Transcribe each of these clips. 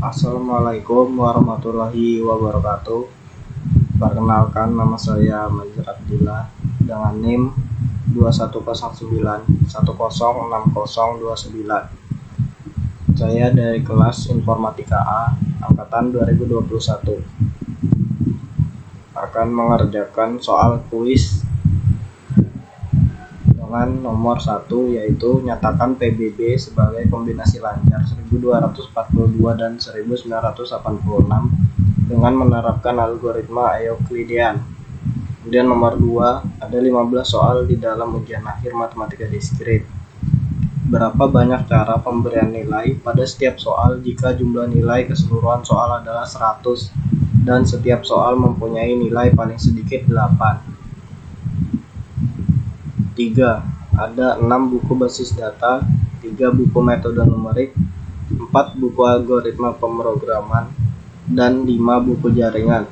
Assalamualaikum warahmatullahi wabarakatuh. Perkenalkan, nama saya Majid Abdillah dengan NIM 2109106029. Saya dari kelas Informatika A angkatan 2021 akan mengerjakan soal kuis dengan nomor 1, yaitu nyatakan PBB sebagai kombinasi lancar 1242 dan 1986 dengan menerapkan algoritma Euklidean. Kemudian nomor 2, ada 15 soal di dalam ujian akhir matematika diskrit. Berapa banyak cara pemberian nilai pada setiap soal jika jumlah nilai keseluruhan soal adalah 100 dan setiap soal mempunyai nilai paling sedikit 8. 3. Ada 6 buku basis data, 3 buku metode numerik, 4 buku algoritma pemrograman, dan 5 buku jaringan.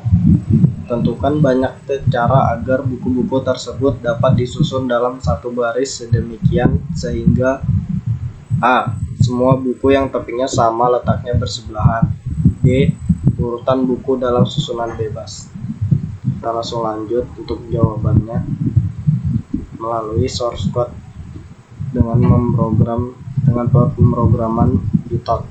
Tentukan banyak cara agar buku-buku tersebut dapat disusun dalam satu baris sedemikian sehingga A. Semua buku yang topiknya sama letaknya bersebelahan. B. Urutan buku dalam susunan bebas. Kita langsung lanjut untuk jawabannya melalui source code dengan pemrograman Python.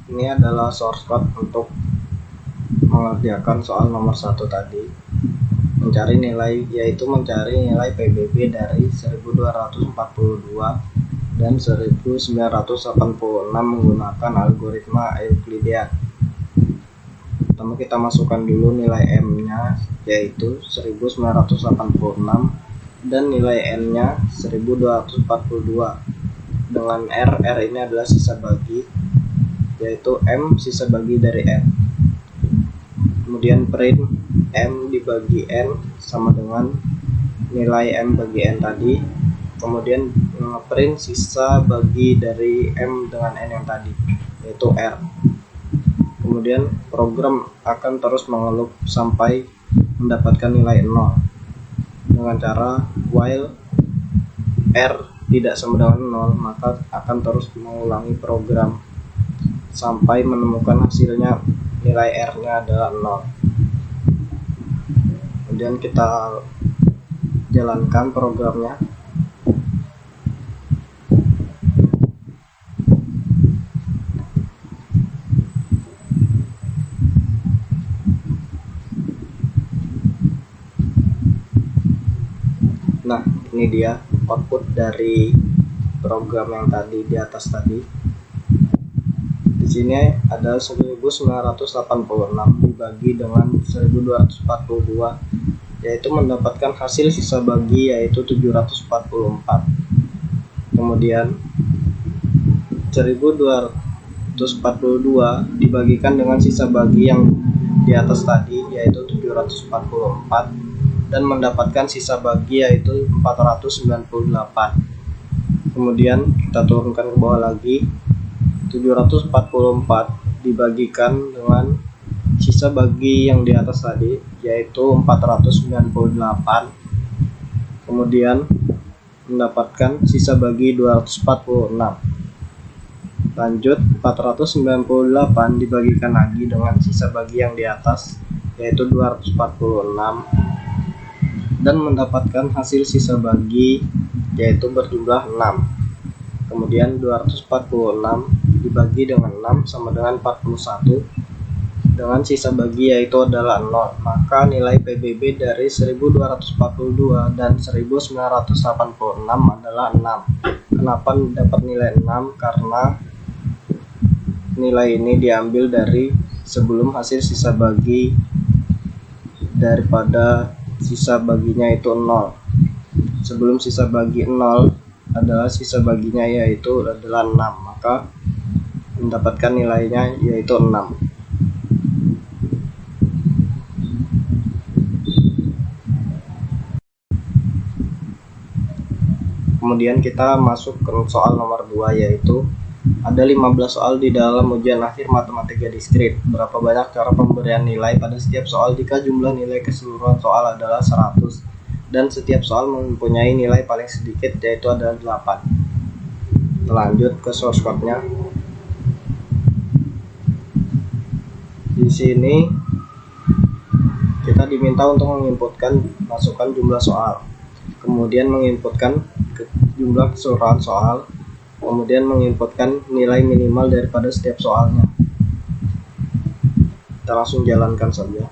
Ini adalah source code untuk mengerjakan soal nomor 1 tadi. Mencari nilai PBB dari 1242 dan 1986 menggunakan algoritma Euklidean. Pertama kita masukkan dulu nilai M-nya, yaitu 1986, dan nilai N-nya 1242 dengan R ini adalah sisa bagi, yaitu M sisa bagi dari N. Kemudian print M dibagi N sama dengan nilai M bagi N tadi. Kemudian print sisa bagi dari M dengan N yang tadi, yaitu R. Kemudian program akan terus mengeloop sampai mendapatkan nilai 0 dengan cara while R tidak sama dengan 0, maka akan terus mengulangi program sampai menemukan hasilnya nilai R-nya adalah 0. Kemudian kita jalankan programnya. Nah, ini dia output dari program yang tadi di atas tadi. Di sini ada 1986 dibagi dengan 1242, yaitu mendapatkan hasil sisa bagi yaitu 744. Kemudian 1242 dibagikan dengan sisa bagi yang di atas tadi yaitu 744 dan mendapatkan sisa bagi yaitu 498. Kemudian kita turunkan ke bawah lagi, 744 dibagikan dengan sisa bagi yang di atas tadi yaitu 498, kemudian mendapatkan sisa bagi 246. Lanjut, 498 dibagikan lagi dengan sisa bagi yang di atas yaitu 246 dan mendapatkan hasil sisa bagi yaitu berjumlah 6. Kemudian 246 dibagi dengan 6 sama dengan 41 dengan sisa bagi yaitu adalah 0, maka nilai PBB dari 1242 dan 1986 adalah 6. Kenapa dapat nilai 6? Karena nilai ini diambil dari sebelum hasil sisa bagi daripada sisa baginya itu 0. Sebelum sisa bagi 0 adalah sisa baginya yaitu adalah 6, maka mendapatkan nilainya yaitu 6. Kemudian kita masuk ke soal nomor 2, yaitu ada 15 soal di dalam ujian akhir matematika diskrit. Berapa banyak cara pemberian nilai pada setiap soal jika jumlah nilai keseluruhan soal adalah 100 dan setiap soal mempunyai nilai paling sedikit, yaitu adalah 8. Lanjut ke source code-nya. Di sini kita diminta untuk menginputkan masukkan jumlah soal, kemudian menginputkan jumlah keseluruhan soal, kemudian menginputkan nilai minimal daripada setiap soalnya. Kita langsung jalankan saja.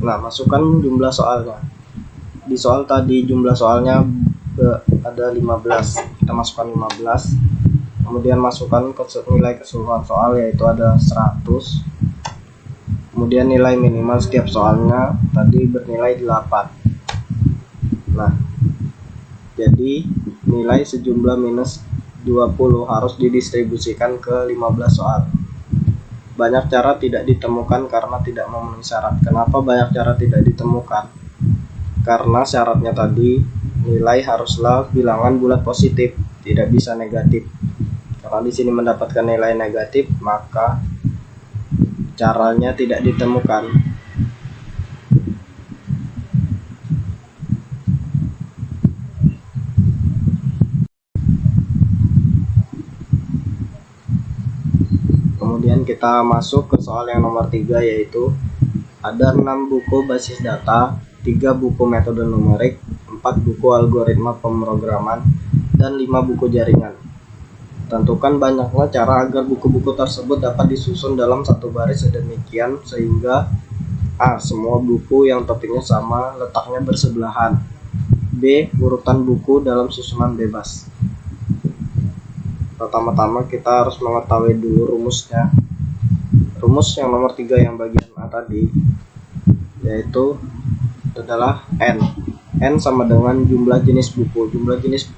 Nah, masukkan jumlah soalnya. Di soal tadi jumlah soalnya ada 15. Kita masukkan 15. Kemudian masukkan nilai keseluruhan soal, yaitu ada 100. Kemudian nilai minimal setiap soalnya tadi bernilai 8. Nah, jadi nilai sejumlah minus 20 harus didistribusikan ke 15 soal. Banyak cara tidak ditemukan karena tidak memenuhi syarat. Kenapa banyak cara tidak ditemukan? Karena syaratnya tadi nilai haruslah bilangan bulat positif, tidak bisa negatif. Karena di sini mendapatkan nilai negatif, maka caranya tidak ditemukan. Kemudian kita masuk ke soal yang nomor 3, yaitu ada 6 buku basis data, 3 buku metode numerik, 4 buku algoritma pemrograman, dan 5 buku jaringan. Tentukan banyaknya cara agar buku-buku tersebut dapat disusun dalam satu baris sedemikian sehingga A. Semua buku yang topiknya sama letaknya bersebelahan. B. Urutan buku dalam susunan bebas. Pertama-tama kita harus mengetahui dulu rumusnya. Rumus yang nomor 3 yang bagian A tadi, yaitu adalah N. N sama dengan jumlah jenis buku. Jumlah jenis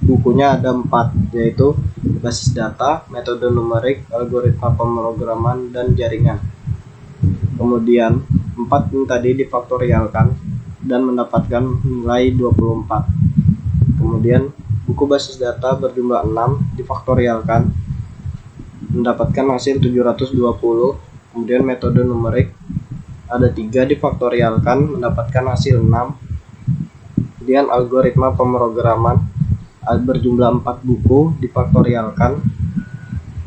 bukunya ada 4, yaitu basis data, metode numerik, algoritma pemrograman, dan jaringan. Kemudian 4 ini tadi difaktorialkan dan mendapatkan nilai 24. Kemudian buku basis data berjumlah 6 difaktorialkan mendapatkan hasil 720. Kemudian metode numerik ada 3 difaktorialkan mendapatkan hasil 6. Kemudian algoritma pemrograman berjumlah 4 buku difaktorialkan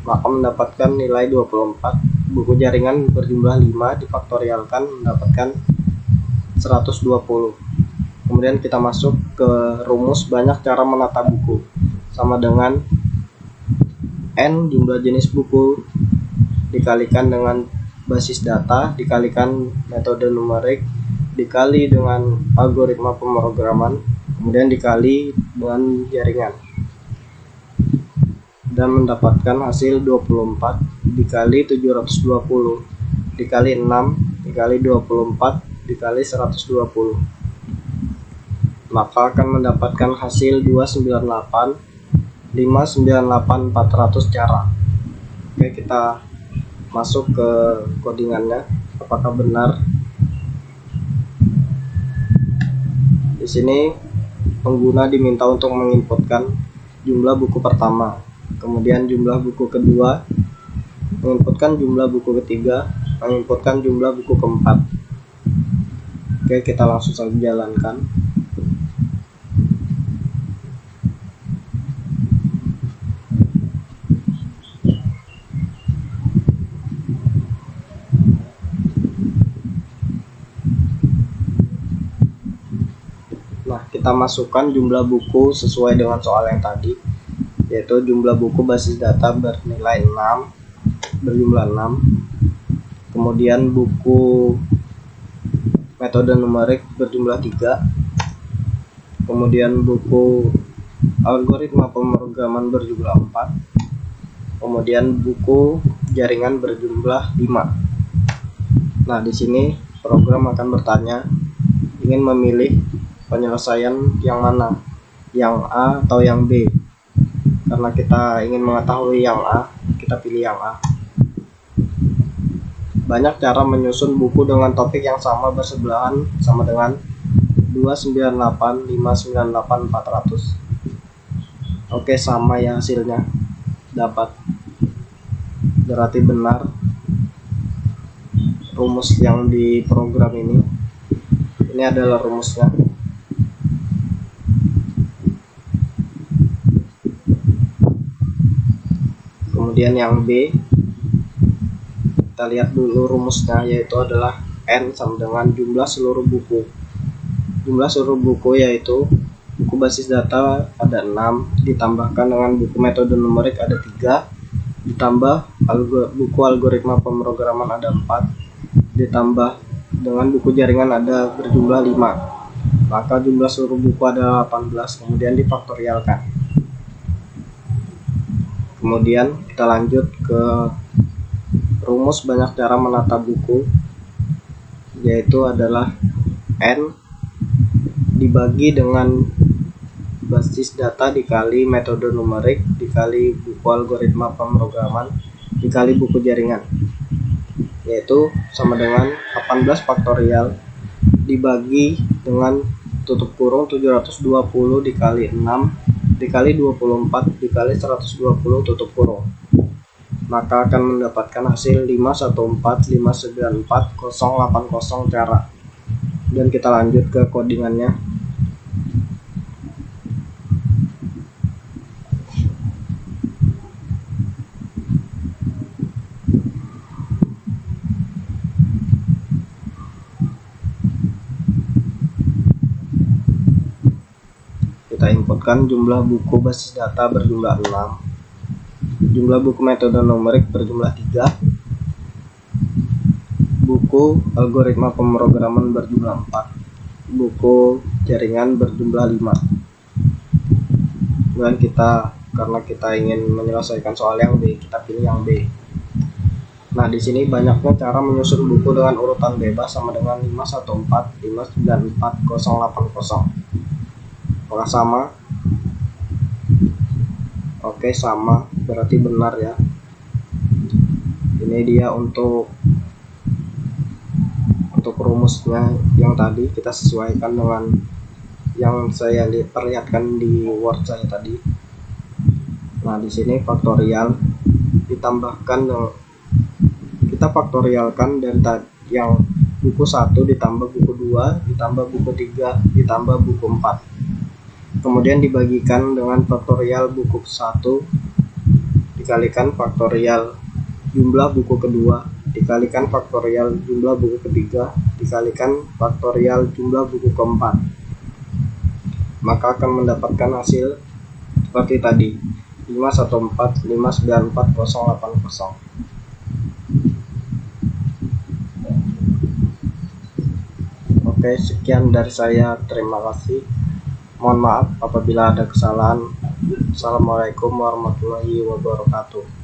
maka mendapatkan nilai 24. Buku jaringan berjumlah 5 difaktorialkan mendapatkan 120. Kemudian kita masuk ke rumus banyak cara menata buku, sama dengan N jumlah jenis buku dikalikan dengan basis data dikalikan metode numerik dikali dengan algoritma pemrograman, kemudian dikali dengan jaringan, dan mendapatkan hasil 24 dikali 720 dikali 6 dikali 24 dikali 120, maka akan mendapatkan hasil 298 598 400 cara. Oke, kita masuk ke codingannya apakah benar. Di sini pengguna diminta untuk menginputkan jumlah buku pertama, kemudian jumlah buku kedua, menginputkan jumlah buku ketiga, menginputkan jumlah buku keempat. Oke, kita langsung saja jalankan. Nah, kita masukkan jumlah buku sesuai dengan soal yang tadi, yaitu jumlah buku basis data bernilai 6, berjumlah 6. Kemudian buku metode numerik berjumlah 3. Kemudian buku algoritma pemrograman berjumlah 4. Kemudian buku jaringan berjumlah 5. Nah, di sini program akan bertanya ingin memilih penyelesaian yang mana, yang A atau yang B. Karena kita ingin mengetahui yang A, kita pilih yang A. Banyak cara menyusun buku dengan topik yang sama bersebelahan, sama dengan 298 598 400. Oke, sama ya hasilnya, dapat. Berarti benar rumus yang di program ini. Ini adalah rumusnya. Kemudian yang B, kita lihat dulu rumusnya, yaitu adalah N sama dengan jumlah seluruh buku. Jumlah seluruh buku yaitu buku basis data ada 6, ditambahkan dengan buku metode numerik ada 3, ditambah buku algoritma pemrograman ada 4, ditambah dengan buku jaringan ada berjumlah 5. Maka jumlah seluruh buku adalah 18, kemudian difaktorialkan. Kemudian kita lanjut ke rumus banyak cara menata buku, yaitu adalah N dibagi dengan basis data dikali metode numerik dikali buku algoritma pemrograman dikali buku jaringan, yaitu sama dengan 18 faktorial dibagi dengan tutup kurung 720 dikali 6 dikali 24 dikali 120 tutup kurung. Maka akan mendapatkan hasil 514594080 cara. Dan kita lanjut ke codingannya. Kita inputkan jumlah buku basis data berjumlah 6, jumlah buku metode numerik berjumlah 3, buku algoritma pemrograman berjumlah 4, buku jaringan berjumlah 5. Dan karena kita ingin menyelesaikan soal yang B, kita pilih yang B. Nah, di sini banyaknya cara menyusun buku dengan urutan bebas sama dengan 514 594 080. Apakah sama? Oke, sama, berarti benar ya. Ini dia untuk rumusnya yang tadi kita sesuaikan dengan yang saya perlihatkan di Word saya tadi. Nah, di sini faktorial ditambahkan, kita faktorialkan dari yang buku 1 ditambah buku 2 ditambah buku 3 ditambah buku 4. Kemudian dibagikan dengan faktorial buku 1 dikalikan faktorial jumlah buku kedua dikalikan faktorial jumlah buku ketiga dikalikan faktorial jumlah buku keempat. Maka akan mendapatkan hasil seperti tadi, 514 594 080. Oke, sekian dari saya, terima kasih. Mohon maaf apabila ada kesalahan. Assalamualaikum warahmatullahi wabarakatuh.